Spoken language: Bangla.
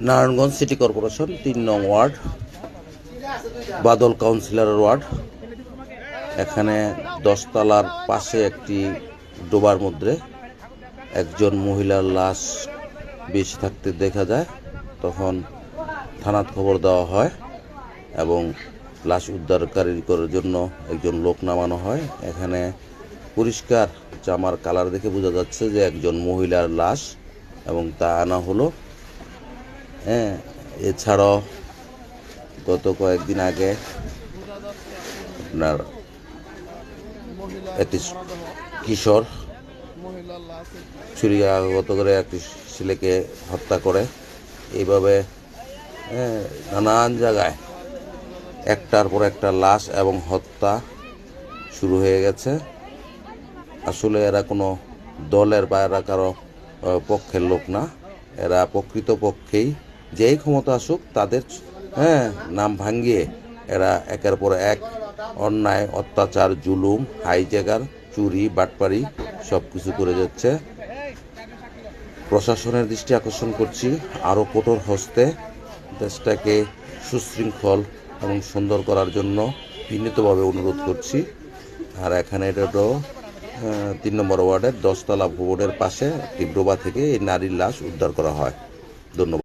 নারায়ণগঞ্জ সিটি কর্পোরেশন ৩ নং ওয়ার্ড, বাদল কাউন্সিলর ওয়ার্ড। এখানে 10 তলার পাশে একটি ডোবার মধ্যে একজন মহিলার লাশ বেশি থাকতে দেখা যায়। তখন থানাত খবর দেওয়া হয় এবং লাশ উদ্ধারকারী করার জন্য একজন লোক নামানো হয়। এখানে পরিষ্কার জামার কালার দেখে বোঝা যাচ্ছে যে একজন মহিলার লাশ এবং তা আনা হলো। এছাড়াও গত কয়েকদিন আগে আপনার একটি কিশোর ছুরিকাঘাত করে একটি ছেলেকে হত্যা করে। এইভাবে নানান জায়গায় একটার পর একটা লাশ এবং হত্যা শুরু হয়ে গেছে। আসলে এরা কোনো দলের বা এরা কারো পক্ষের লোক না, এরা প্রকৃতপক্ষেই যেই ক্ষমতা আসুক তাদের নাম ভাঙিয়ে এরা একের পর এক অন্যায়, অত্যাচার, জুলুম, হাইজ্যাকার, চুরি, বাটপারি সব কিছু করে যাচ্ছে। প্রশাসনের দৃষ্টি আকর্ষণ করছি আরও কঠোর হস্তে দেশটাকে সুশৃঙ্খল এবং সুন্দর করার জন্য বিনীতভাবে অনুরোধ করছি। আর এখানে এটা তো ৩ নম্বর ওয়ার্ডের 10 তলা ভবনের পাশে একটি ডোবা থেকে এই নারীর লাশ উদ্ধার করা হয়। ধন্যবাদ।